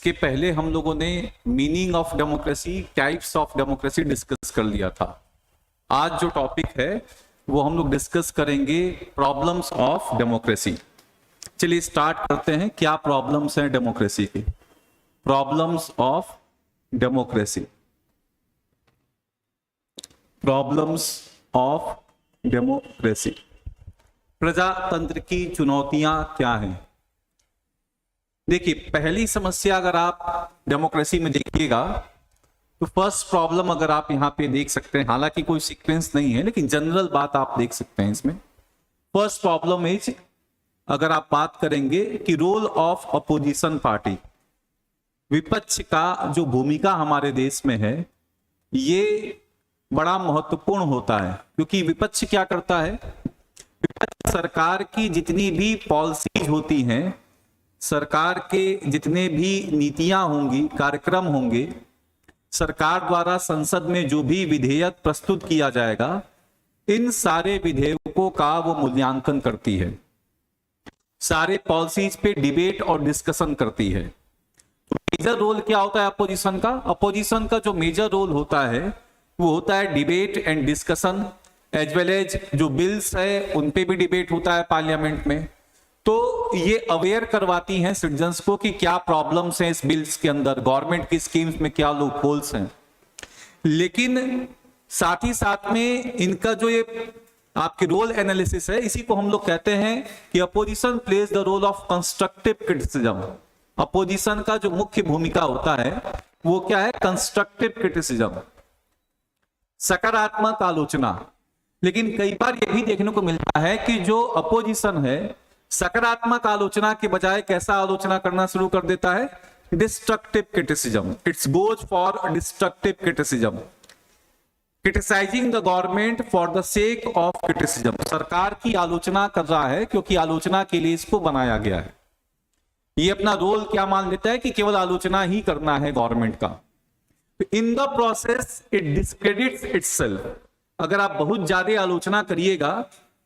इसके पहले हम लोगों ने meaning of democracy, types of democracy discuss कर लिया था। आज जो टॉपिक है वो हम लोग डिस्कस करेंगे प्रॉब्लम्स ऑफ डेमोक्रेसी। चलिए स्टार्ट करते हैं। क्या प्रॉब्लम्स हैं डेमोक्रेसी की? Problems of democracy. Problems of democracy, प्रजातंत्र की चुनौतियां क्या हैं? देखिए, पहली समस्या अगर आप डेमोक्रेसी में देखिएगा तो फर्स्ट प्रॉब्लम अगर आप यहां पे देख सकते हैं, हालांकि कोई सीक्वेंस नहीं है लेकिन जनरल बात आप देख सकते हैं इसमें। फर्स्ट प्रॉब्लम इज, अगर आप बात करेंगे कि रोल ऑफ अपोजिशन पार्टी, विपक्ष का जो भूमिका हमारे देश में है ये बड़ा महत्वपूर्ण होता है। क्योंकि विपक्ष क्या करता है? विपक्ष सरकार की जितनी भी पॉलिसीज होती हैं, सरकार के जितने भी नीतियां होंगी, कार्यक्रम होंगे, सरकार द्वारा संसद में जो भी विधेयक प्रस्तुत किया जाएगा, इन सारे विधेयकों का वो मूल्यांकन करती है, सारे पॉलिसीज पे डिबेट और डिस्कशन करती है। तो मेजर रोल क्या होता है अपोजिशन का? अपोजिशन का जो मेजर रोल होता है वो होता है debate and discussion, as well as जो बिल्स है उन पे भी डिबेट होता है पार्लियामेंट में। तो ये अवेयर करवाती हैं सिटीजन्स को कि क्या प्रॉब्लम्स हैं इस बिल्स के अंदर, गवर्नमेंट की स्कीम्स में क्या लूप होल्स हैं। लेकिन साथ ही साथ में इनका जो ये आपके रोल एनालिसिस है, इसी को हम लोग कहते हैं कि opposition plays the role of constructive criticism. Opposition का जो मुख्य भूमिका होता है वो क्या है? कंस्ट्रक्टिव क्रिटिसिज्म, सकारात्मक आलोचना। लेकिन कई बार ये भी देखने को मिलता है कि जो अपोजिशन है सकारात्मक आलोचना के बजाय कैसा आलोचना करना शुरू कर देता है? Destructive criticism. It's goes for destructive criticism, criticising the government for the sake of criticism. सरकार की आलोचना कर रहा है क्योंकि आलोचना के लिए इसको बनाया गया है। ये अपना रोल क्या मान लेता है कि केवल आलोचना ही करना है गवर्नमेंट का। In the process it discredits itself. अगर आप बहुत ज्यादा आलोचना करिएगा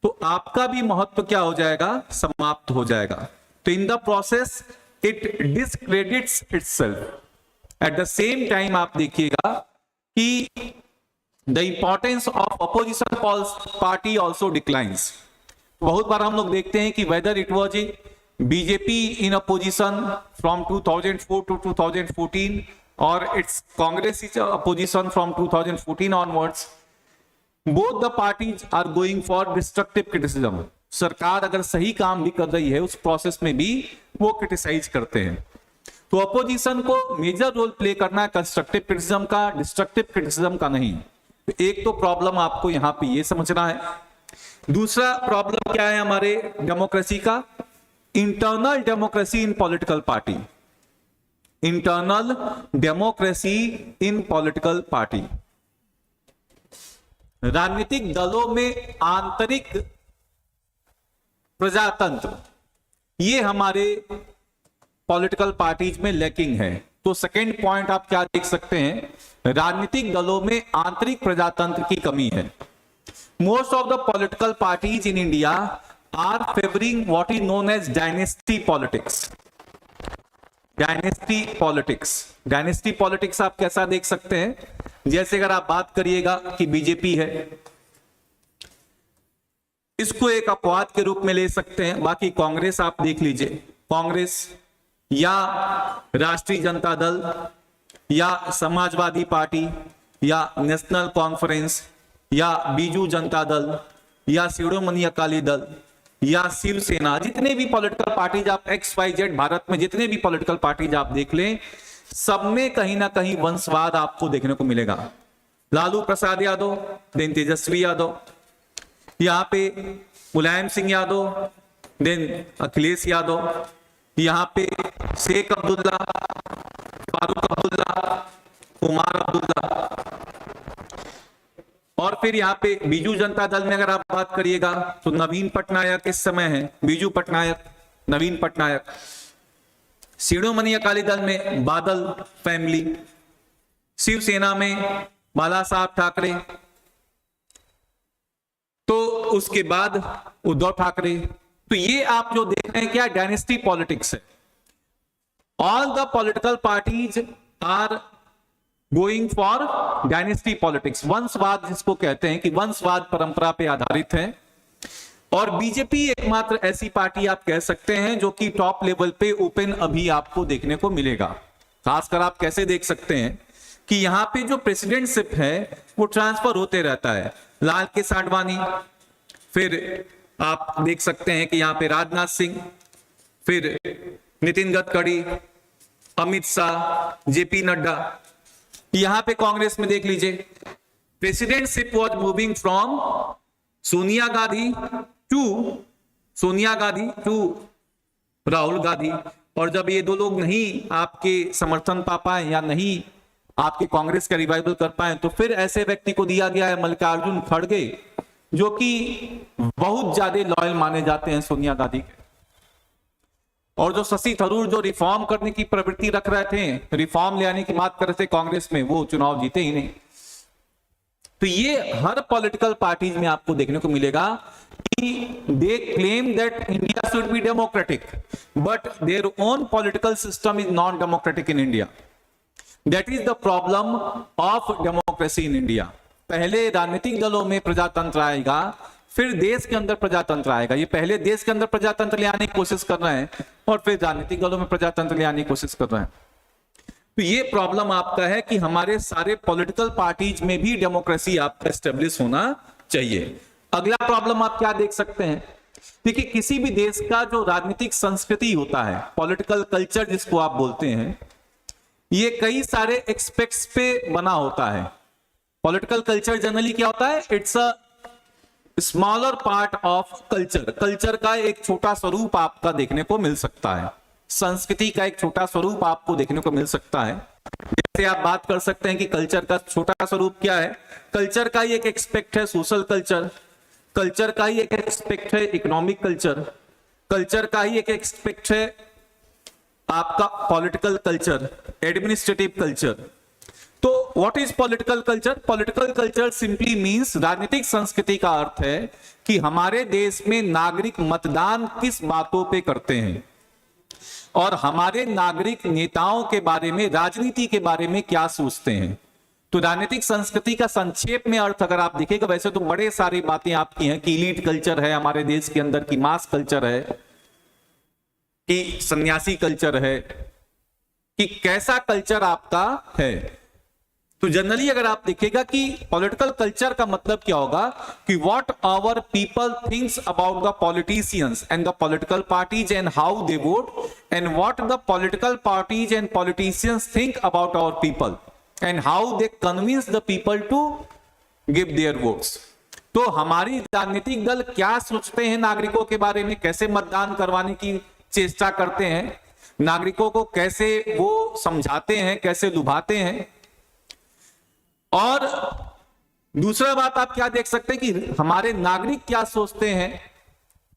तो आपका भी महत्व क्या हो जाएगा? समाप्त हो जाएगा। तो in the process it discredits itself. At the same time आप देखिएगा कि the importance of opposition party also declines. बहुत बार हम लोग देखते हैं कि whether it was BJP in opposition from 2004 to 2014 और it's Congress is opposition from 2014 onwards, both the parties are going for destructive criticism। सरकार अगर सही काम भी कर रही है उस प्रोसेस में भी वो क्रिटिसाइज करते हैं। तो अपोजिशन को मेजर रोल प्ले करना है कंस्ट्रक्टिव क्रिटिसिज्म का, डिस्ट्रक्टिव क्रिटिसिज्म का नहीं। तो एक तो प्रॉब्लम आपको यहां पे ये समझना है। दूसरा प्रॉब्लम क्या है हमारे डेमोक्रेसी का? Internal democracy in political party. Internal democracy in political party, राजनीतिक दलों में आंतरिक प्रजातंत्र, ये हमारे पॉलिटिकल पार्टीज में लैकिंग है। तो सेकेंड पॉइंट आप क्या देख सकते हैं? राजनीतिक दलों में आंतरिक प्रजातंत्र की कमी है। Most of the political parties in India are favouring what is known as dynasty politics. Dynasty politics, dynasty politics आप कैसा देख सकते हैं? जैसे अगर आप बात करिएगा कि बीजेपी है, इसको एक अपवाद के रूप में ले सकते हैं। बाकी कांग्रेस आप देख लीजिए, कांग्रेस या राष्ट्रीय जनता दल या समाजवादी पार्टी या नेशनल कॉन्फ्रेंस या बीजू जनता दल या शिरोमणि अकाली दल या शिवसेना, जितने भी पॉलिटिकल पार्टीज आप XYZ भारत में जितने भी पॉलिटिकल पार्टीज आप देख लें, सब में कहीं ना कहीं वंशवाद आपको देखने को मिलेगा। लालू प्रसाद यादव, देन तेजस्वी यादव, यहाँ पे मुलायम सिंह यादव, देन अखिलेश यादव, यहाँ पे शेख अब्दुल्ला, फारूक अब्दुल्ला, उमर अब्दुल्ला, और फिर यहाँ पे बीजू जनता दल में अगर आप बात करिएगा तो नवीन पटनायक इस समय है, बीजू पटनायक, नवीन पटनायक। शिरोमणि अकाली दल में बादल फैमिली, शिवसेना में बाला साहब ठाकरे, तो उसके बाद उद्धव ठाकरे। तो ये आप जो देख रहे हैं क्या डायनेस्टी पॉलिटिक्स है। All the political parties are going for dynasty politics, वंशवाद जिसको कहते हैं कि वंशवाद परंपरा पे आधारित है। और बीजेपी एकमात्र ऐसी पार्टी आप कह सकते हैं जो कि टॉप लेवल पे ओपन अभी आपको देखने को मिलेगा। खासकर आप कैसे देख सकते हैं कि यहां पे जो प्रेसिडेंटशिप है वो ट्रांसफर होते रहता है। लाल कृष्ण आडवाणी, फिर आप देख सकते हैं कि यहां पे राजनाथ सिंह, फिर नितिन गडकरी, अमित शाह, जेपी नड्डा। यहां पे कांग्रेस में देख लीजिए, presidentship was moving from Sonia Gandhi to Rahul Gandhi. और जब ये दो लोग नहीं आपके समर्थन पा पाए या नहीं आपके कांग्रेस का रिवाइवल कर पाए, तो फिर ऐसे व्यक्ति को दिया गया है मल्लिकार्जुन खड़गे, जो कि बहुत ज्यादा लॉयल माने जाते हैं सोनिया गांधी के। और जो शशि थरूर जो रिफॉर्म करने की प्रवृत्ति रख रहे थे, रिफॉर्म ले आने की बात कर रहे थे कांग्रेस में, वो चुनाव जीते ही नहीं। तो ये हर पॉलिटिकल पार्टीज में आपको देखने को मिलेगा कि they claim that India should be democratic, but their own political system is non democratic in India. That is the problem of democracy in India. पहले राजनीतिक दलों में प्रजातंत्र आएगा, फिर देश के अंदर प्रजातंत्र आएगा। ये पहले देश के अंदर प्रजातंत्र ले आने की कोशिश कर रहे हैं और फिर राजनीतिक दलों में प्रजातंत्र ले आने की कोशिश कर रहे हैं। तो ये प्रॉब्लम आपका है कि हमारे सारे पॉलिटिकल पार्टीज में भी डेमोक्रेसी आपका एस्टेब्लिश होना चाहिए। अगला प्रॉब्लम आप क्या देख सकते हैं, देखिए किसी भी देश का जो राजनीतिक संस्कृति होता है, पॉलिटिकल कल्चर जिसको आप बोलते हैं, ये कई सारे एक्सपेक्ट्स पे बना होता है। पॉलिटिकल कल्चर जनरली क्या होता है, it's a smaller part of culture. Culture का एक छोटा स्वरूप आपका देखने को मिल सकता है, संस्कृति का एक छोटा स्वरूप आपको देखने को मिल सकता है। जैसे आप बात कर सकते हैं कि कल्चर का छोटा स्वरूप क्या है, कल्चर का ही एक एस्पेक्ट है सोशल कल्चर, कल्चर का ही एक एस्पेक्ट है इकोनॉमिक कल्चर, कल्चर का ही एक एस्पेक्ट है आपका पॉलिटिकल कल्चर, एडमिनिस्ट्रेटिव कल्चर। तो what is political culture? Political culture simply means, राजनीतिक संस्कृति का अर्थ है कि हमारे देश में नागरिक मतदान किस बातों पे करते हैं और हमारे नागरिक नेताओं के बारे में, राजनीति के बारे में क्या सोचते हैं। तो राजनीतिक संस्कृति का संक्षेप में अर्थ अगर आप देखेगा, वैसे तो बड़े सारी बातें आपकी हैं कि इलीट कल्चर है हमारे देश के अंदर, की मास कल्चर है, कि सन्यासी कल्चर है, कि कैसा कल्चर आपका है। तो जनरली अगर आप देखिएगा कि पॉलिटिकल कल्चर का मतलब क्या होगा कि what our people thinks about the politicians and the political parties and how they vote, and what the political parties and politicians think about our people and how they convince the people to give their votes. तो हमारी राजनीतिक दल क्या सोचते हैं नागरिकों के बारे में, कैसे मतदान करवाने की चेष्टा करते हैं, नागरिकों को कैसे वो समझाते हैं, कैसे लुभाते हैं। और दूसरा बात आप क्या देख सकते हैं कि हमारे नागरिक क्या सोचते हैं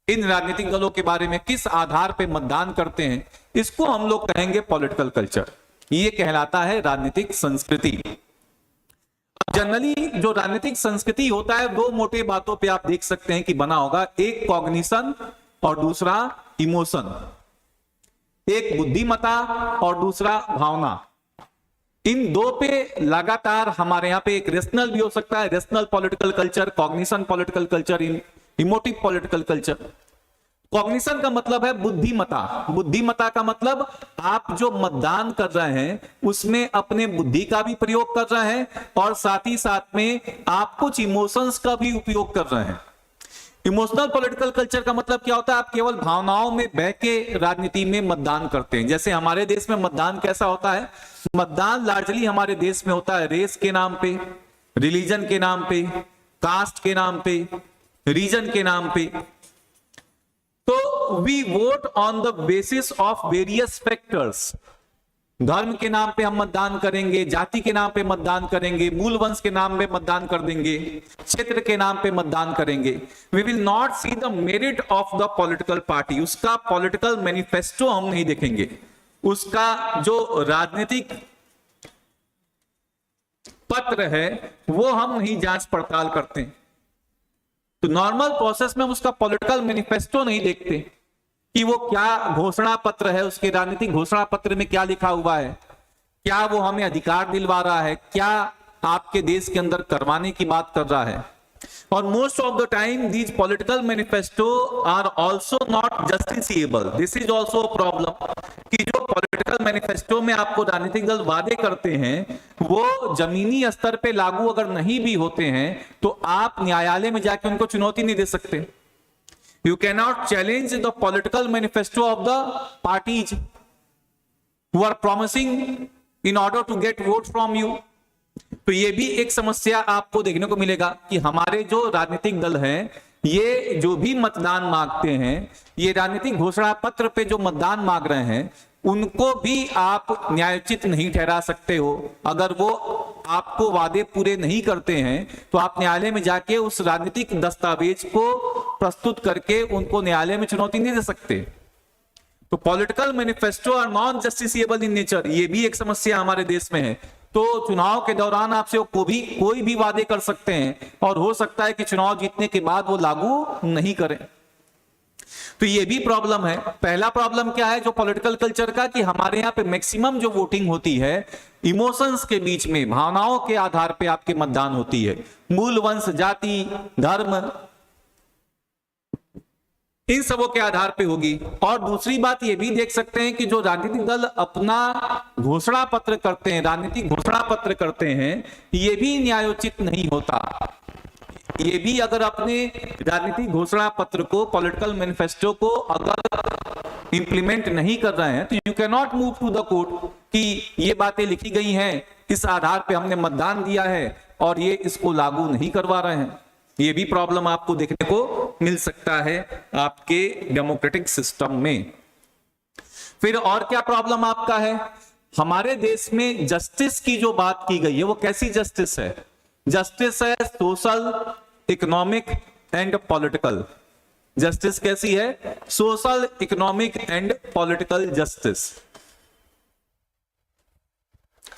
इन राजनीतिक दलों के बारे में, किस आधार पे मतदान करते हैं, इसको हम लोग कहेंगे पॉलिटिकल कल्चर। ये कहलाता है राजनीतिक संस्कृति। जनरली जो राजनीतिक संस्कृति होता है, दो मोटे बातों पे आप देख सकते हैं कि बना होगा, एक कॉग्निशन और दूसरा इमोशन, एक बुद्धिमत्ता और दूसरा भावना। इन दो पे लगातार हमारे यहां पे एक रेशनल भी हो सकता है, rational political culture, cognition political culture, emotive political culture. Cognition का मतलब है बुद्धिमत्ता, बुद्धिमत्ता का मतलब आप जो मतदान कर रहे हैं उसमें अपने बुद्धि का भी प्रयोग कर रहे हैं और साथ ही साथ में आप कुछ इमोशंस का भी उपयोग कर रहे हैं। इमोशनल पॉलिटिकल कल्चर का मतलब क्या होता है, आप केवल भावनाओं में बह के राजनीति में मतदान करते हैं। जैसे हमारे देश में मतदान कैसा होता है, मतदान लार्जली हमारे देश में होता है रेस के नाम पे, रिलीजन के नाम पे, कास्ट के नाम पे, रीजन के नाम पे। तो we vote on the basis of various factors. धर्म के नाम पे हम मतदान करेंगे, जाति के नाम पे मतदान करेंगे, मूल वंश के नाम पे मतदान कर देंगे, क्षेत्र के नाम पे मतदान करेंगे। We will not see the merit of the political party. उसका पॉलिटिकल मैनिफेस्टो हम नहीं देखेंगे, उसका जो राजनीतिक पत्र है वो हम नहीं जांच पड़ताल करते। तो नॉर्मल प्रोसेस में उसका पॉलिटिकल मैनिफेस्टो नहीं देखते, कि वो क्या घोषणा पत्र है, उसके राजनीतिक घोषणा पत्र में क्या लिखा हुआ है, क्या वो हमें अधिकार दिलवा रहा है, क्या आपके देश के अंदर करवाने की बात कर रहा है। और most of the time these political manifesto are also not justiciable. This is also a problem कि जो पॉलिटिकल मैनिफेस्टो में आपको राजनीतिक दल वादे करते हैं वो जमीनी स्तर पे लागू अगर नहीं भी होते हैं तो आप न्यायालय में जाके उनको चुनौती नहीं दे सकते। You cannot challenge the political manifesto of the parties who are promising in order to get vote from you। तो ये भी एक समस्या आपको देखने को मिलेगा कि हमारे जो राजनीतिक दल हैं ये जो भी मतदान मांगते हैं, ये राजनीतिक घोषणा पत्र पे जो मतदान मांग रहे हैं उनको भी आप न्यायोचित नहीं ठहरा सकते हो। अगर वो आपको वादे पूरे नहीं करते हैं तो आप न्यायालय में जाके उस राजनीतिक दस्तावेज को प्रस्तुत करके उनको न्यायालय में चुनौती नहीं दे सकते। तो political manifesto are non justiciable in nature, ये भी एक समस्या हमारे देश में है। तो चुनाव के दौरान आपसे कोई भी वादे कर सकते हैं और हो सकता है कि चुनाव जीतने के बाद वो लागू नहीं करें। तो ये भी प्रॉब्लम है। पहला प्रॉब्लम क्या है जो पॉलिटिकल कल्चर का, कि हमारे यहाँ पे मैक्सिमम जो वोटिंग होती है इमोशंस के बीच में, भावनाओं के आधार पे आपके मतदान होती है, मूल वंश, जाति, धर्म, इन सबों के आधार पे होगी। और दूसरी बात ये भी देख सकते हैं कि जो राजनीतिक दल अपना घोषणा पत्र करते हैं, राजनीतिक घोषणा पत्र करते हैं, ये भी न्यायोचित नहीं होता। ये भी अगर अपने राजनीतिक घोषणा पत्र को, पॉलिटिकल मैनिफेस्टो को अगर इंप्लीमेंट नहीं कर रहे हैं तो you can not move to the court कि ये बातें लिखी गई हैं, इस आधार पे हमने मतदान दिया है और ये इसको लागू नहीं करवा रहे हैं। ये भी प्रॉब्लम आपको देखने को मिल सकता है आपके डेमोक्रेटिक सिस्टम में। फिर और क्या प्रॉब्लम आपका है, हमारे देश में जस्टिस की जो बात की गई है वो कैसी जस्टिस है? जस्टिस है social, economic and political. Justice कैसी है? Social, economic and political justice.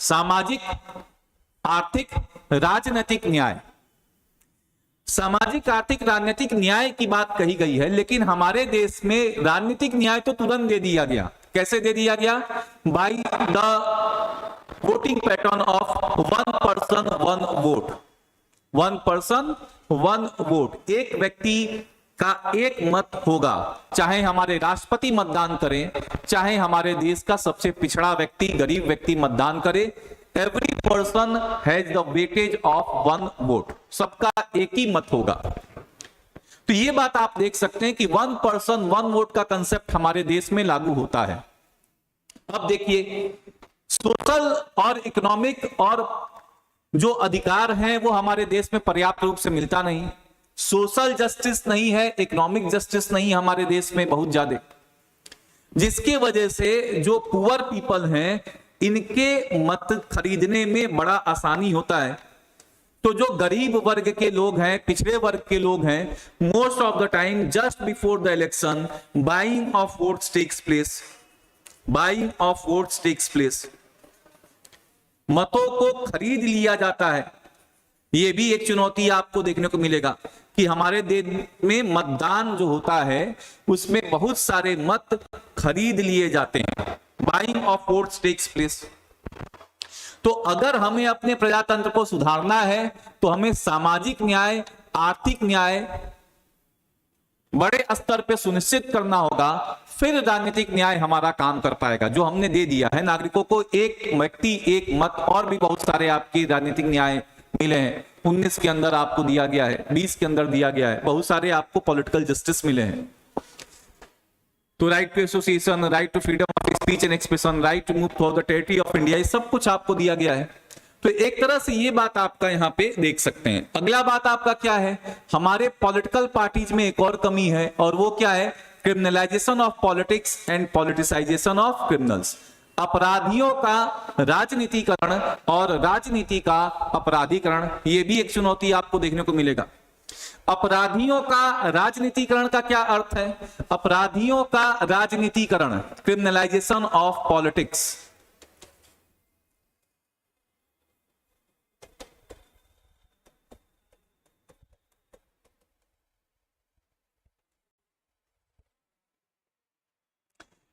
सामाजिक, आर्थिक, राजनीतिक न्याय। सामाजिक, आर्थिक, राजनीतिक न्याय की बात कही गई है, लेकिन हमारे देश में राजनीतिक न्याय तो तुरंत दे दिया गया। कैसे दे दिया गया? By the voting pattern of one person one vote. One person one vote, एक व्यक्ति का एक मत होगा, चाहे हमारे राष्ट्रपति मतदान करें, चाहे हमारे देश का सबसे पिछड़ा व्यक्ति, गरीब व्यक्ति मतदान करे। Every person has the weightage of one vote, सबका एक ही मत होगा। तो ये बात आप देख सकते हैं कि वन पर्सन वन वोट का कंसेप्ट हमारे देश में लागू होता है। अब देखिए, सोशल और इकोनॉमिक और जो अधिकार हैं वो हमारे देश में पर्याप्त रूप से मिलता नहीं। सोशल जस्टिस नहीं है, इकोनॉमिक जस्टिस नहीं है हमारे देश में बहुत ज्यादा, जिसकी वजह से जो पुअर पीपल हैं इनके मत खरीदने में बड़ा आसानी होता है। तो जो गरीब वर्ग के लोग हैं, पिछड़े वर्ग के लोग हैं, most of the time just before the election buying of votes takes place. Buying of votes takes place, मतों को खरीद लिया जाता है। यह भी एक चुनौती आपको देखने को मिलेगा कि हमारे देश में मतदान जो होता है उसमें बहुत सारे मत खरीद लिए जाते हैं। Buying of votes takes place. तो अगर हमें अपने प्रजातंत्र को सुधारना है तो हमें सामाजिक न्याय, आर्थिक न्याय बड़े स्तर पे सुनिश्चित करना होगा, फिर राजनीतिक न्याय हमारा काम कर पाएगा। जो हमने दे दिया है नागरिकों को, एक व्यक्ति एक मत, और भी बहुत सारे आपके राजनीतिक न्याय मिले हैं। 19 के अंदर आपको दिया गया है, 20 के अंदर दिया गया है, बहुत सारे आपको पॉलिटिकल जस्टिस मिले हैं। तो right to association, right to freedom of speech and expression, right to move for the territory of India, ये सब कुछ आपको दिया गया है। तो एक तरह से ये बात आपका यहाँ पे देख सकते हैं। अगला बात आपका क्या है, हमारे पॉलिटिकल पार्टीज में एक और कमी है, और वो क्या है? Criminalisation of politics and politicisation of criminals. अपराधियों का राजनीतिकरण और राजनीति का अपराधीकरण, ये भी एक चुनौती आपको देखने को मिलेगा। अपराधियों का राजनीतिकरण का क्या अर्थ है? अपराधियों का राजनीतिकरण, criminalisation of politics.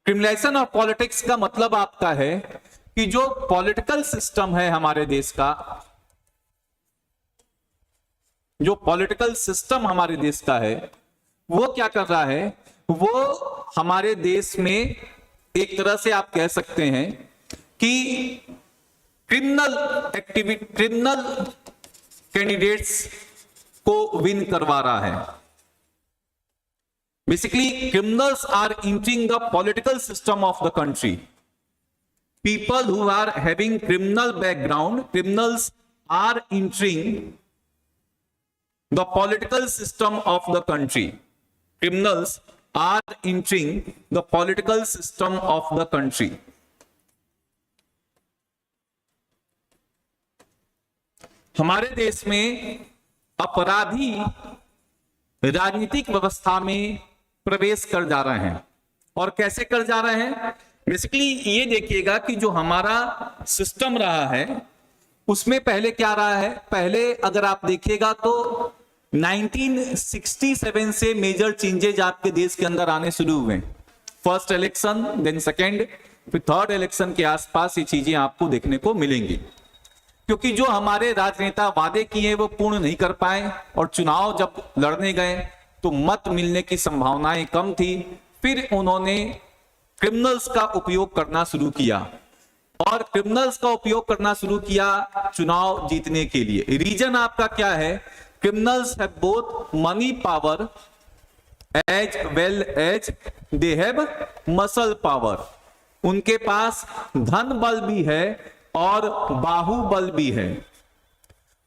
Criminalisation of politics का मतलब आपका है कि जो पॉलिटिकल सिस्टम है हमारे देश का, जो पॉलिटिकल सिस्टम हमारे देश का है, वो क्या कर रहा है, वो हमारे देश में एक तरह से आप कह सकते हैं कि क्रिमिनल कैंडिडेट्स को विन करवा रहा है। Basically criminals are entering the political system of the country. People who are having criminal background, criminals are entering the political system of the country. Criminals are entering the political system of the country. हमारे देश में अपराधी राजनीतिक व्यवस्था में प्रवेश कर जा रहे हैं। और कैसे कर जा रहे हैं? बेसिकली ये देखिएगा कि जो हमारा सिस्टम रहा है उसमें पहले क्या रहा है, पहले अगर आप देखिएगा तो 1967 से मेजर चेंजेज आपके देश के अंदर आने शुरू हुए। फर्स्ट इलेक्शन, देन सेकेंड, फिर थर्ड इलेक्शन के आसपास ये चीजें आपको देखने को मिलेंगी, क्योंकि जो हमारे राजनेता वादे किए वो पूर्ण नहीं कर पाए और चुनाव जब लड़ने गए तो मत मिलने की संभावनाएं कम थी। फिर उन्होंने क्रिमिनल्स का उपयोग करना शुरू किया और क्रिमिनल्स का उपयोग करना शुरू किया चुनाव जीतने के लिए। रीजन आपका क्या है? Criminals have both money power as well as they have muscle power. उनके पास धन बल भी है और बाहुबल भी है।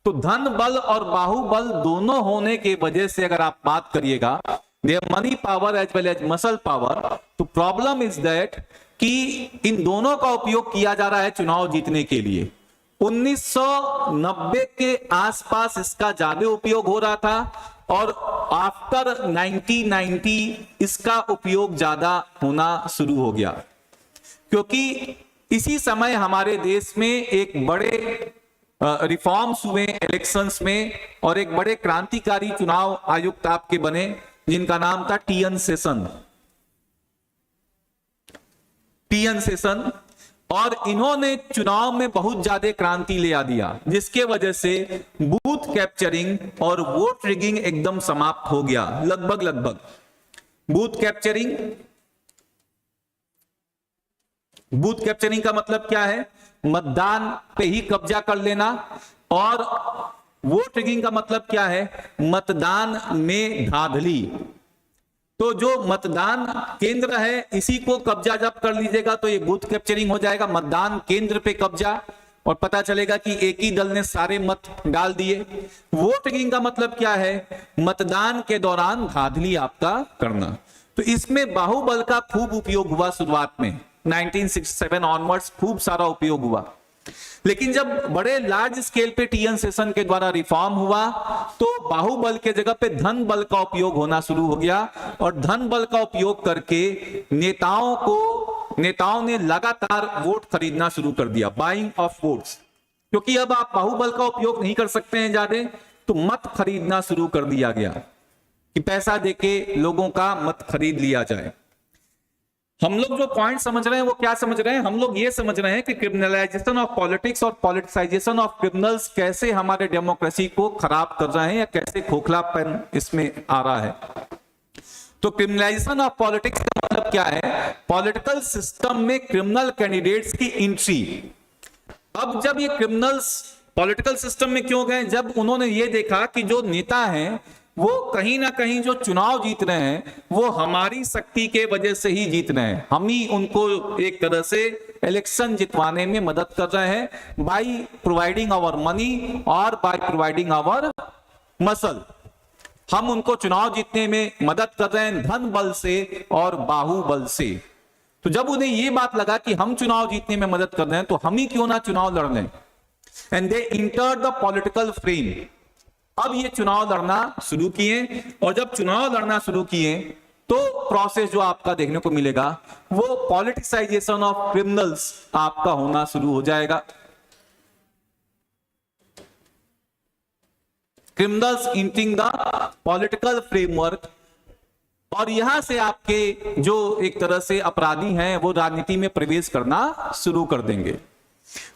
तो धन बल और बाहुबल दोनों होने के वजह से अगर आप बात करिएगा, their money power as well as muscle power, तो प्रॉब्लम इज दैट कि इन दोनों का उपयोग किया जा रहा है चुनाव जीतने के लिए। 1990 के आसपास इसका ज्यादा उपयोग हो रहा था और आफ्टर 1990 इसका उपयोग ज्यादा होना शुरू हो गया, क्योंकि इसी समय हमारे देश में एक बड़े रिफॉर्म्स हुए इलेक्शंस में और एक बड़े क्रांतिकारी चुनाव आयुक्त आपके बने जिनका नाम था टीएन सेशन। और इन्होंने चुनाव में बहुत ज्यादा क्रांति ले आ दिया, जिसके वजह से बूथ कैप्चरिंग और वोट रिगिंग एकदम समाप्त हो गया। लगभग बूथ कैप्चरिंग का मतलब क्या है? मतदान पे ही कब्जा कर लेना। और वोट रिगिंग का मतलब क्या है? मतदान में धांधली। तो जो मतदान केंद्र है इसी को कब्जा जब कर लीजिएगा तो ये बूथ कैप्चरिंग हो जाएगा। मतदान केंद्र पे कब्जा और पता चलेगा कि एक ही दल ने सारे मत डाल दिए। वोट रिगिंग का मतलब क्या है? मतदान के दौरान धांधली आपका करना। तो इसमें बाहुबल का खूब उपयोग हुआ शुरुआत में, 1967 ऑनवर्ड्स खूब सारा उपयोग हुआ। लेकिन जब बड़े लार्ज स्केल पे टीएन सेशन के द्वारा रिफॉर्म हुआ तो बाहुबल के जगह पे धन बल का उपयोग होना शुरू हो गया और धन बल का उपयोग करके नेताओं ने लगातार वोट खरीदना शुरू कर दिया, बाइंग ऑफ वोट्स। क्योंकि अब आप बाहुबल का उपयोग नहीं कर सकते हैं ज्यादा, तो मत खरीदना शुरू कर दिया गया कि पैसा देके लोगों का मत खरीद लिया जाए। हम लोग जो पॉइंट समझ रहे हैं वो क्या समझ रहे हैं? हम लोग ये समझ रहे हैं कि क्रिमिनलाइजेशन ऑफ पॉलिटिक्स और पॉलिटिसाइजेशन ऑफ क्रिमिनल्स कैसे हमारे डेमोक्रेसी को खराब कर रहे हैं या कैसे खोखलापन इसमें आ रहा है। तो क्रिमिनलाइजेशन ऑफ पॉलिटिक्स का मतलब क्या है? पॉलिटिकल सिस्टम में क्रिमिनल कैंडिडेट्स की एंट्री। अब जब ये क्रिमिनल्स पॉलिटिकल सिस्टम में क्यों गए? जब उन्होंने ये देखा कि जो नेता हैं वो कहीं ना कहीं जो चुनाव जीत रहे हैं वो हमारी शक्ति के वजह से ही जीत रहे हैं, हम ही उनको एक तरह से इलेक्शन जितवाने में मदद कर रहे हैं बाय प्रोवाइडिंग आवर मनी और बाय प्रोवाइडिंग आवर मसल। हम उनको चुनाव जीतने में मदद कर रहे हैं धन बल से और बाहुबल से। तो जब उन्हें ये बात लगा कि हम चुनाव जीतने में मदद कर रहे हैं तो हम ही क्यों ना चुनाव लड़ लें, and they entered the political frame. अब ये चुनाव लड़ना शुरू किए और जब चुनाव लड़ना शुरू किए तो प्रोसेस जो आपका देखने को मिलेगा वो पॉलिटिसाइजेशन ऑफ क्रिमिनल्स आपका होना शुरू हो जाएगा। Criminals entering the political framework और यहां से आपके जो एक तरह से अपराधी हैं वो राजनीति में प्रवेश करना शुरू कर देंगे।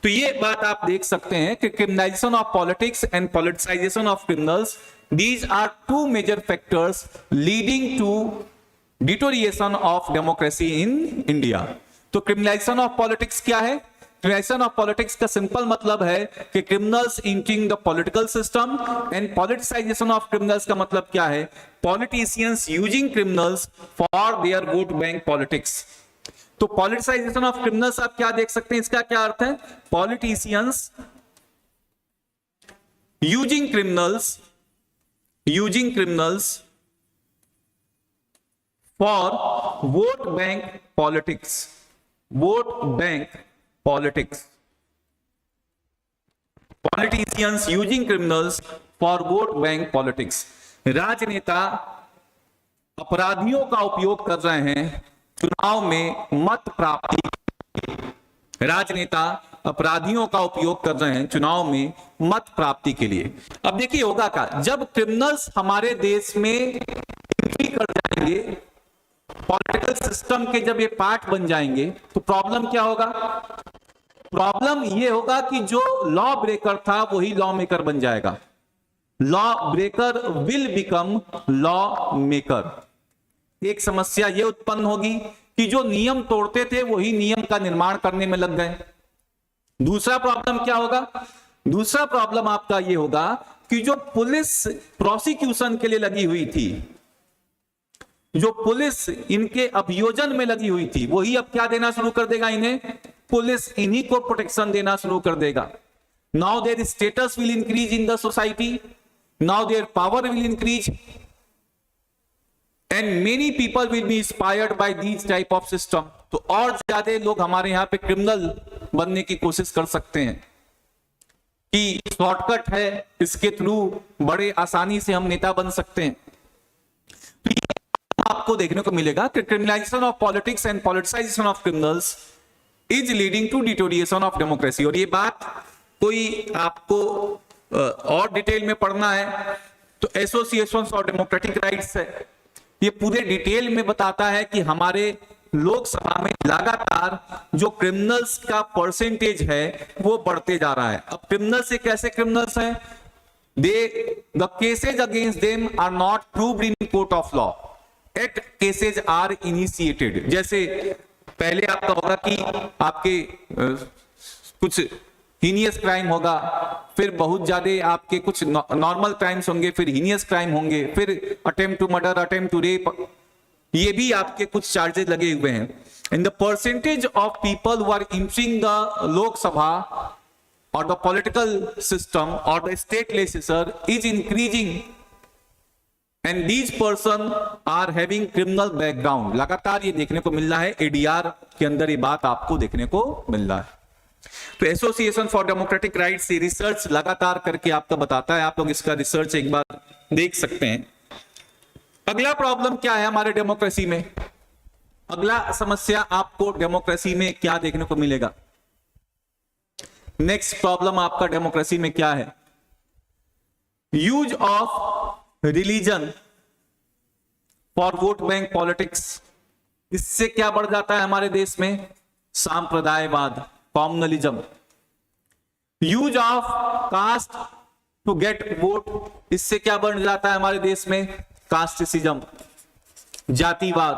तो ये बात आप देख सकते हैं कि criminalisation of politics and politicisation of criminals, these are two major factors leading to deterioration of democracy in India. तो क्रिमिनलाइजेशन ऑफ पॉलिटिक्स क्या है? क्रिमिनलाइजेशन ऑफ पॉलिटिक्स का सिंपल मतलब है कि criminals entering the political system, and politicisation of criminals का मतलब क्या है? Politicians using criminals for their vote bank politics. तो पॉलिटिसाइजेशन ऑफ क्रिमिनल्स आप क्या देख सकते हैं, इसका क्या अर्थ है? Politicians using criminals for vote bank politics, vote bank politics, politicians using criminals for vote bank politics. राजनेता अपराधियों का उपयोग कर रहे हैं चुनाव में मत प्राप्ति, राजनेता अपराधियों का उपयोग कर रहे हैं चुनाव में मत प्राप्ति के लिए। अब देखिए होगा क्या, जब क्रिमिनल्स हमारे देश में एंट्री कर जाएंगे, पॉलिटिकल सिस्टम के जब ये पार्ट बन जाएंगे, तो प्रॉब्लम क्या होगा? प्रॉब्लम ये होगा कि जो लॉ ब्रेकर था वही लॉ मेकर बन जाएगा। Law breaker will become law maker. एक समस्या ये उत्पन्न होगी कि जो नियम तोड़ते थे वही नियम का निर्माण करने में लग गए। दूसरा प्रॉब्लम क्या होगा? दूसरा प्रॉब्लम आपका ये होगा कि जो पुलिस प्रोसिक्यूशन के लिए लगी हुई थी, जो पुलिस इनके अभियोजन में लगी हुई थी, वही अब क्या देना शुरू कर देगा इन्हें? पुलिस इन्हीं को प्रोटेक्शन देना शुरू कर देगा। Now their status will increase in the society, now their power will increase, and many people will be inspired by these type of system. तो और ज्यादा लोग हमारे यहां पे क्रिमिनल बनने की कोशिश कर सकते हैं कि शॉर्टकट है, इसके थ्रू बड़े आसानी से हम नेता बन सकते हैं। तो आपको देखने को मिलेगा कि criminalisation of politics and politicisation of criminals is leading to deterioration of democracy. और ये बात कोई आपको और डिटेल में पढ़ना है तो एसोसिएशन फॉर डेमोक्रेटिक राइट्स है, ये पूरे डिटेल में बताता है कि हमारे लोकसभा में लगातार जो क्रिमिनल्स का परसेंटेज है वो बढ़ते जा रहा है। अब क्रिमिनल्स एक ऐसे क्रिमिनल्स हैं, the cases against them are not proved in court of law, at cases are initiated. जैसे पहले आपका होगा कि आपके कुछ हीनियस क्राइम होगा, फिर बहुत ज्यादा आपके कुछ नॉर्मल क्राइम्स होंगे, फिर हीनियस क्राइम होंगे, फिर attempt to murder, attempt to rape, ये भी आपके कुछ चार्जेस लगे हुए हैं। In the percentage of people who are entering the Lok Sabha और द पॉलिटिकल सिस्टम और the state legislature is increasing, and these person are having criminal background. लगातार ये देखने को मिल रहा है, एडीआर के अंदर ये बात आपको देखने को मिल रहा है। तो एसोसिएशन फॉर डेमोक्रेटिक राइट्स से रिसर्च लगातार करके आपका बताता है, आप लोग इसका रिसर्च एक बार देख सकते हैं। अगला प्रॉब्लम क्या है हमारे डेमोक्रेसी में? अगला समस्या आपको डेमोक्रेसी में क्या देखने को मिलेगा? नेक्स्ट प्रॉब्लम आपका डेमोक्रेसी में क्या है? Use of religion for vote bank politics. इससे क्या बढ़ जाता है हमारे देश में? सांप्रदायवाद, communalism. Use of caste to get vote, इससे क्या बढ़ जाता है हमारे देश में? कास्टिसिज्म, जातिवाद।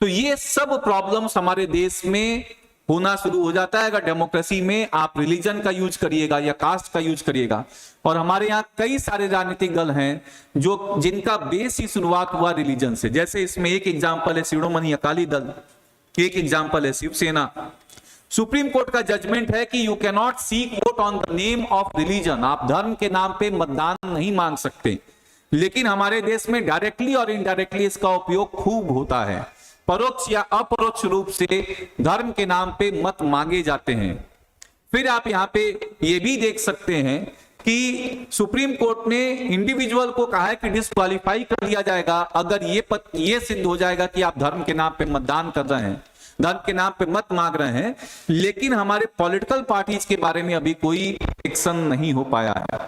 तो ये सब प्रॉब्लम्स हमारे देश में होना शुरू हो जाता है अगर डेमोक्रेसी में आप रिलीजन का यूज करिएगा या कास्ट का यूज करिएगा। और हमारे यहाँ कई सारे राजनीतिक दल हैं जो जिनका बेस ही शुरुआत हुआ रिलीजन से। जैसे इसमें एक एग्जाम्पल है शिरोमणि अकाली दल, एक एग्जाम्पल है शिवसेना। सुप्रीम कोर्ट का जजमेंट है कि you can not seek vote on the name of religion, आप धर्म के नाम पे मतदान नहीं मांग सकते। लेकिन हमारे देश में डायरेक्टली और इनडायरेक्टली इसका उपयोग खूब होता है, परोक्ष या अपरोक्ष रूप से धर्म के नाम पे मत मांगे जाते हैं। फिर आप यहाँ पे ये भी देख सकते हैं कि सुप्रीम कोर्ट ने इंडिविजुअल को कहा है कि डिस्क्वालीफाई कर दिया जाएगा अगर ये सिद्ध हो जाएगा कि आप धर्म के नाम पे मतदान कर रहे हैं, धर्म के नाम पे मत मांग रहे हैं। लेकिन हमारे पॉलिटिकल पार्टीज के बारे में अभी कोई एक्शन नहीं हो पाया है।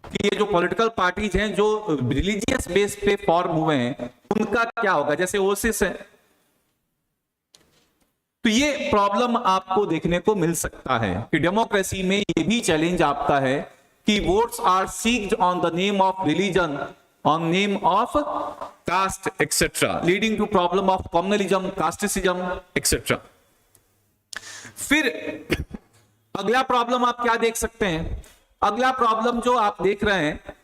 कि ये जो पॉलिटिकल पार्टीज हैं जो रिलीजियस बेस पे फॉर्म हुए हैं उनका क्या होगा, जैसे ओसिस है। तो ये प्रॉब्लम आपको देखने को मिल सकता है कि डेमोक्रेसी में ये भी चैलेंज आपका है कि votes are seeked on the name of religion, on name of caste etcetera, leading to problem of communalism, casteism etcetera. फिर अगला प्रॉब्लम आप क्या देख सकते हैं, अगला प्रॉब्लम जो आप देख रहे हैं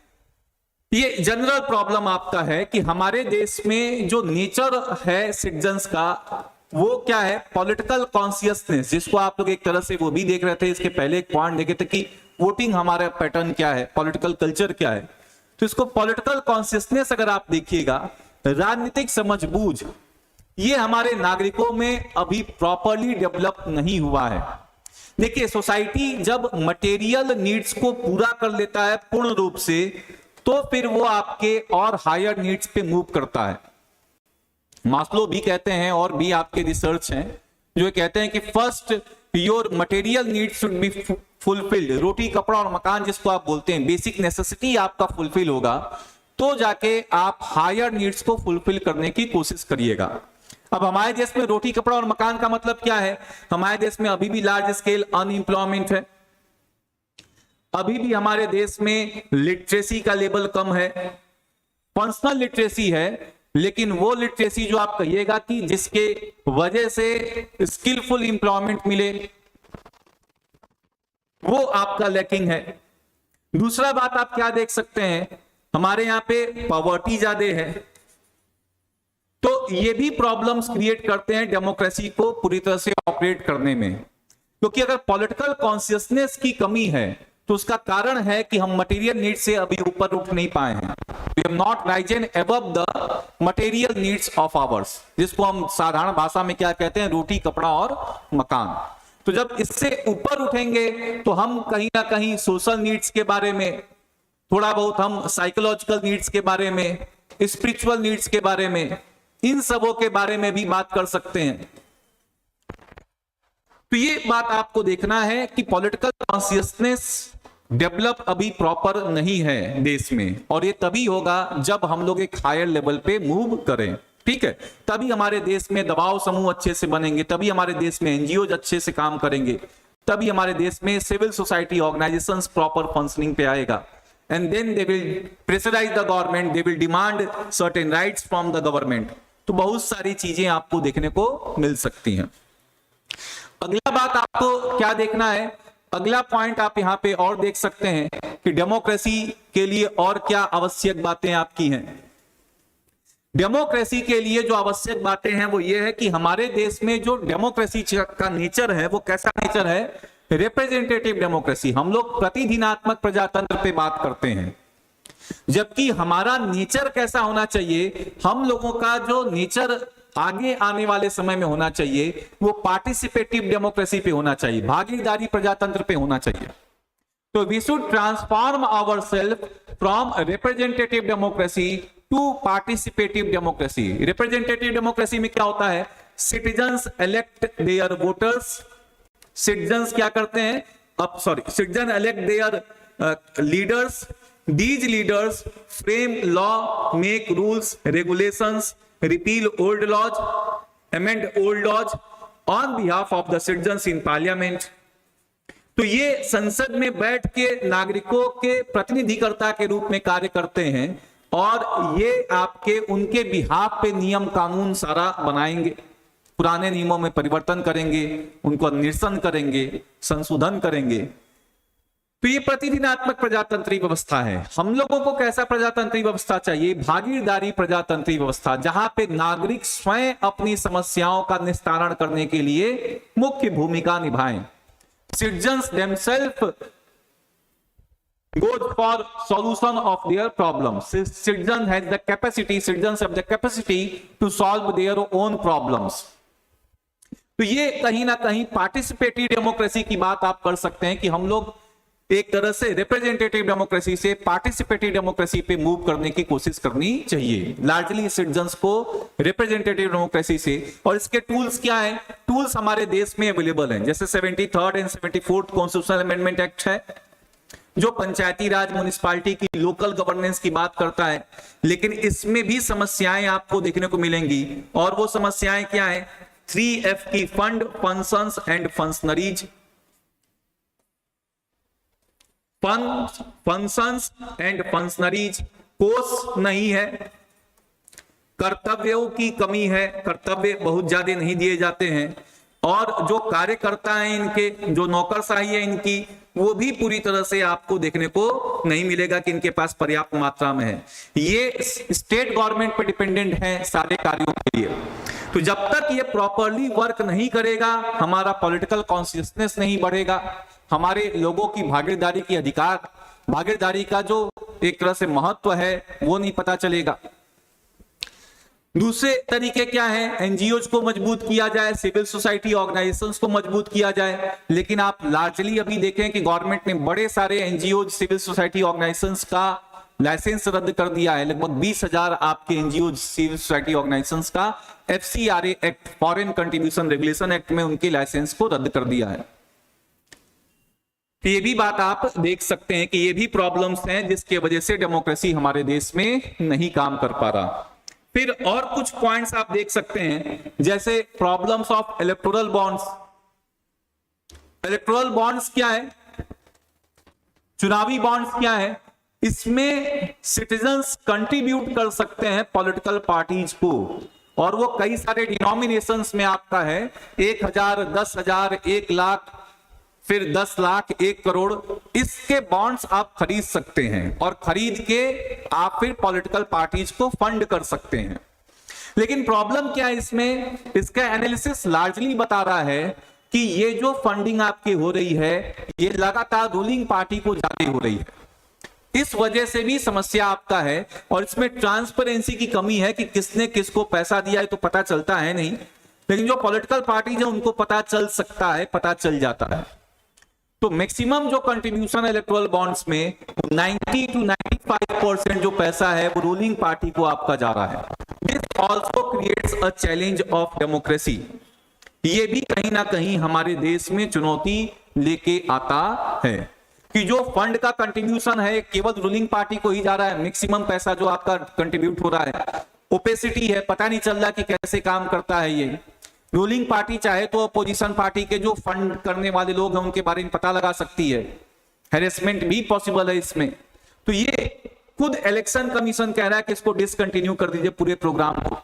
ये जनरल प्रॉब्लम आपका है कि हमारे देश में जो नेचर है सिटीजन्स का वो क्या है, पॉलिटिकल कॉन्शियसनेस, जिसको आप लोग एक तरह से वो भी देख रहे थे, इसके पहले एक पॉइंट देखे थे कि वोटिंग हमारा पैटर्न क्या है, पॉलिटिकल कल्चर क्या है। तो इसको पॉलिटिकल कॉन्शियसनेस अगर आप देखिएगा, राजनीतिक समझबूझ, ये हमारे नागरिकों में अभी प्रॉपरली डेवलप नहीं हुआ है। देखिए सोसाइटी जब मटेरियल नीड्स को पूरा कर लेता है पूर्ण रूप से, तो फिर वो आपके और हायर नीड्स पे मूव करता है। मास्लो भी कहते हैं और भी आपके रिसर्च हैं जो कहते हैं कि first your material needs should be fulfilled, रोटी कपड़ा और मकान जिसको आप बोलते हैं, बेसिक नेसेसिटी आपका फुलफिल होगा तो जाके आप हायर नीड्स को फुलफिल करने की कोशिश करिएगा। अब हमारे देश में रोटी कपड़ा और मकान का मतलब क्या है, हमारे देश में अभी भी लार्ज स्केल अनएम्प्लॉयमेंट है, अभी भी हमारे देश में लिटरेसी का लेवल कम है, फंक्शनल लिटरेसी है लेकिन वो लिटरेसी जो आप कहिएगा कि जिसके वजह से स्किलफुल एम्प्लॉयमेंट मिले वो आपका लैकिंग है। दूसरा बात आप क्या देख सकते हैं, हमारे यहां पे पॉवर्टी ज्यादा है, तो ये भी प्रॉब्लम्स क्रिएट करते हैं डेमोक्रेसी को पूरी तरह से ऑपरेट करने में। क्योंकि अगर पॉलिटिकल कॉन्शियसनेस की कमी है तो उसका कारण है कि हम मटेरियल नीड से अभी ऊपर उठ नहीं पाए हैं। We have not risen above the material needs of ours, जिसको हम साधारण भाषा में क्या कहते हैं, रोटी कपड़ा और मकान। तो जब इससे ऊपर उठेंगे तो हम कहीं ना कहीं सोशल नीड्स के बारे में, थोड़ा बहुत हम साइकोलॉजिकल नीड्स के बारे में, स्पिरिचुअल नीड्स के बारे में, इन सबों के बारे में भी बात कर सकते हैं। तो ये बात आपको देखना है कि पॉलिटिकल कॉन्शियसनेस डेवलप अभी प्रॉपर नहीं है देश में, और ये तभी होगा जब हम लोग एक हायर लेवल पे मूव करें, ठीक है। तभी हमारे देश में दबाव समूह अच्छे से बनेंगे, तभी हमारे देश में एनजीओ अच्छे से काम करेंगे, तभी हमारे देश में civil society organisations proper functioning पे आएगा। And then they will pressurise the government, they will demand certain rights from the government. तो बहुत सारी चीजें आपको देखने को मिल सकती हैं। अगला बात आपको क्या देखना है, अगला पॉइंट आप यहां पे और देख सकते हैं कि डेमोक्रेसी के लिए और क्या आवश्यक बातें आपकी हैं। डेमोक्रेसी के लिए जो आवश्यक बातें हैं वो ये है कि हमारे देश में जो डेमोक्रेसी का नेचर है वो कैसा नेचर है, रिप्रेजेंटेटिव डेमोक्रेसी। हम लोग प्रतिनिधात्मक प्रजातंत्र पे बात करते हैं, जबकि हमारा नेचर कैसा होना चाहिए, हम लोगों का जो नेचर आगे आने वाले समय में होना चाहिए वो पार्टिसिपेटिव डेमोक्रेसी पे होना चाहिए, भागीदारी प्रजातंत्र पे होना चाहिए। तो we should transform ourselves from representative democracy to participative democracy. Representative democracy में क्या होता है, citizens elect their voters, citizens क्या करते हैं, citizen elect their leaders, these leaders frame law, make rules, regulations, repeal old laws, amend old laws on behalf of the citizens in parliament। तो ये संसद में बैठ के नागरिकों के प्रतिनिधिकर्ता के रूप में कार्य करते हैं और ये आपके उनके बिहाफ पे नियम कानून सारा बनाएंगे, पुराने नियमों में परिवर्तन करेंगे, उनको निरसन करेंगे, संशोधन करेंगे। तो ये प्रतिनिधात्मक प्रजातंत्री व्यवस्था है। हम लोगों को कैसा प्रजातंत्री व्यवस्था चाहिए, भागीदारी प्रजातंत्री व्यवस्था, जहां पे नागरिक स्वयं अपनी समस्याओं का निस्तारण करने के लिए मुख्य भूमिका निभाएं। Citizens themselves goes for solution of their problem. Citizen has the capacity, citizens have the capacity to solve their own problems. तो ये कहीं ना कहीं पार्टिसिपेटिव डेमोक्रेसी की बात आप कर सकते हैं कि हम लोग एक तरह से रिप्रेजेंटेटिव डेमोक्रेसी से पार्टिसिपेटिव डेमोक्रेसी पे मूव करने की कोशिश करनी चाहिए, लार्जली सिटीजन्स को रिप्रेजेंटेटिव डेमोक्रेसी से। और इसके टूल्स क्या हैं, टूल्स हमारे देश में अवेलेबल हैं, जैसे 73rd and 74th constitutional amendment act है, जो पंचायती राज म्युनिसिपैलिटी की लोकल गवर्नेंस की बात करता है, लेकिन इसमें भी समस्याएं आपको देखने को मिलेंगी। और वो समस्याएं क्या है? 3F की, fund, functions and functionaries. Functions and functionaries, कोष नहीं है, कर्तव्यों की कमी है, कर्तव्य बहुत ज्यादा नहीं दिए जाते हैं, और जो कार्यकर्ता हैं इनके, जो नौकरशाही है इनकी, वो भी पूरी तरह से आपको देखने को नहीं मिलेगा कि इनके पास पर्याप्त मात्रा में है। ये स्टेट गवर्नमेंट पर डिपेंडेंट है सारे कार्यों के लिए। तो जब तक ये प्रॉपरली वर्क नहीं करेगा, हमारा पॉलिटिकल कॉन्शियसनेस नहीं बढ़ेगा, हमारे लोगों की भागीदारी का जो एक तरह से महत्व है वो नहीं पता चलेगा। दूसरे तरीके क्या है? एनजीओज को मजबूत किया जाए, सिविल सोसाइटी ऑर्गेनाइजेशंस को मजबूत किया जाए। लेकिन आप लार्जली अभी देखें कि गवर्नमेंट ने बड़े सारे एनजीओ, सिविल सोसाइटी ऑर्गेनाइजेशंस का लाइसेंस रद्द कर दिया है। लगभग 20,000 आपके एनजीओ, सिविल सोसाइटी ऑर्गेनाइजेशंस का FCRA act, foreign contribution regulation act में उनके लाइसेंस को रद्द कर दिया है। ये भी बात आप देख सकते हैं कि ये भी प्रॉब्लम्स हैं जिसकी वजह से डेमोक्रेसी हमारे देश में नहीं काम कर पा रहा। फिर और कुछ पॉइंट्स आप देख सकते हैं, जैसे problems of electoral bonds. Electoral bonds क्या है? चुनावी बॉन्ड्स क्या है? इसमें सिटीजन्स कंट्रीब्यूट कर सकते हैं पॉलिटिकल पार्टीज को, और वो कई सारे डिनोमिनेशंस में आपका है। 1,000, 10,000, 1 लाख, फिर 10 लाख, 1 करोड़, इसके बॉन्ड्स आप खरीद सकते हैं, और खरीद के आप फिर पॉलिटिकल पार्टीज को फंड कर सकते हैं। लेकिन प्रॉब्लम क्या है इसमें? इसका एनालिसिस लार्जली बता रहा है कि ये जो फंडिंग आपकी हो रही है, ये लगातार रूलिंग पार्टी को ज्यादा हो रही है। इस वजह से भी समस्या आपका है, और इसमें ट्रांसपेरेंसी की कमी है कि किसने किसको पैसा दिया है तो पता चलता है नहीं, लेकिन जो पॉलिटिकल पार्टीज है उनको पता चल सकता है, पता चल जाता है। तो मैक्सिमम जो कंट्रीब्यूशन इलेक्टोरल बॉन्ड्स में 90 to 95% जो पैसा है वो रूलिंग पार्टी को आपका जा रहा है। This also creates a challenge of democracy. ये भी कहीं ना कहीं हमारे देश में चुनौती लेके आता है कि जो फंड का कंट्रीब्यूशन है केवल रूलिंग पार्टी को ही जा रहा है। मैक्सिमम पैसा जो आपका कंट्रीब्यूट हो रहा है, ओपेसिटी है, पता नहीं चल रहा कि कैसे काम करता है ये। रूलिंग पार्टी चाहे तो अपोजिशन पार्टी के जो फंड करने वाले लोग हैं उनके बारे में पता लगा सकती है, हैरेसमेंट भी पॉसिबल है इसमें। तो ये खुद इलेक्शन कमीशन कह रहा है कि इसको डिसकंटिन्यू कर दीजिए पूरे प्रोग्राम को।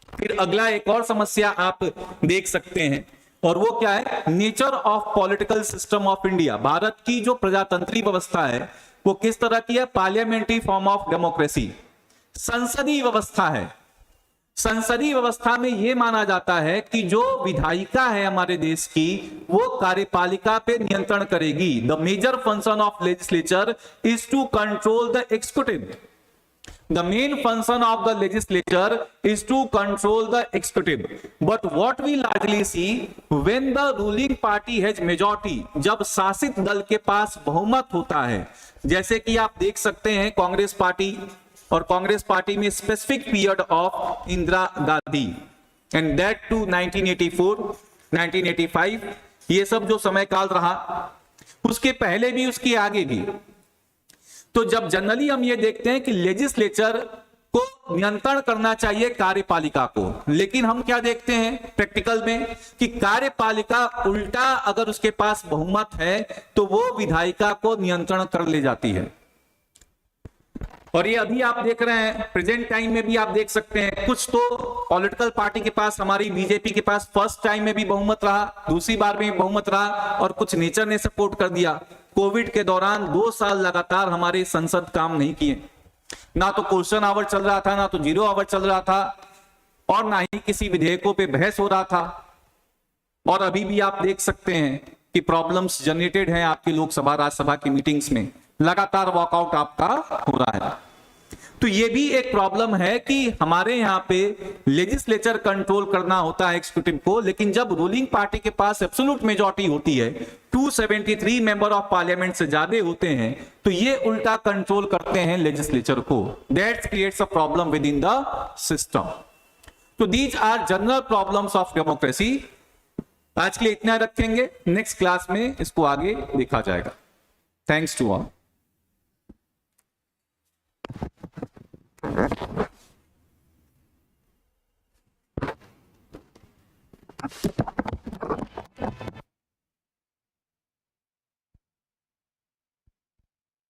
फिर अगला एक और समस्या आप देख सकते हैं, और वो क्या है? Nature of political system of India. Bharat की जो प्रजातंत्री व्यवस्था है वो किस तरह की है? पार्लियामेंट्री फॉर्म ऑफ डेमोक्रेसी, संसदीय व्यवस्था है। संसदीय व्यवस्था में यह माना जाता है कि जो विधायिका है हमारे देश की, वो कार्यपालिका पे नियंत्रण करेगी। The major function of legislature is to control the executive. The main function of the legislature is to control the executive. But what we largely see when the ruling party has majority, जब शासित दल के पास बहुमत होता है, जैसे कि आप देख सकते हैं कांग्रेस पार्टी, और कांग्रेस पार्टी में specific period of Indira Gandhi and that to 1984, 1985, ये सब जो समय काल रहा, उसके पहले भी उसके आगे भी। तो जब जनरली हम ये देखते हैं कि लेजिस्लेचर को नियंत्रण करना चाहिए कार्यपालिका को, लेकिन हम क्या देखते हैं प्रैक्टिकल में कि कार्यपालिका उल्टा, अगर उसके पास बहुमत है तो वो विधायिका को नियंत्रण कर ले जाती है। और ये अभी आप देख रहे हैं प्रेजेंट टाइम में भी आप देख सकते हैं, कुछ तो पॉलिटिकल पार्टी के पास, हमारी बीजेपी के पास फर्स्ट टाइम में भी बहुमत रहा, दूसरी बार में भी बहुमत रहा, और कुछ नेचर ने सपोर्ट कर दिया। कोविड के दौरान 2 साल लगातार हमारे संसद काम नहीं किए, ना तो क्वेश्चन आवर चल रहा था, ना तो 0 आवर चल रहा था, और ना ही किसी विधेयकों पे बहस हो रहा था। और अभी भी आप देख सकते हैं कि प्रॉब्लम्स जनरेटेड हैं आपकी लोकसभा राज्यसभा की मीटिंग्स में, लगातार वॉकआउट आपका हो रहा है। तो ये भी एक प्रॉब्लम है कि हमारे यहाँ पे लेजिस्लेचर कंट्रोल करना होता है एग्जीक्यूटिव को, लेकिन जब रूलिंग पार्टी के पास एब्सोल्यूट मेजॉरिटी होती है, 273 मेंबर ऑफ पार्लियामेंट से ज्यादा होते हैं, तो ये उल्टा कंट्रोल करते हैं लेजिस्लेचर को। That creates a problem within the system. तो these are general problems of democracy. आज के लिए इतना रखेंगे, नेक्स्ट क्लास में इसको आगे देखा जाएगा। Thanks to all.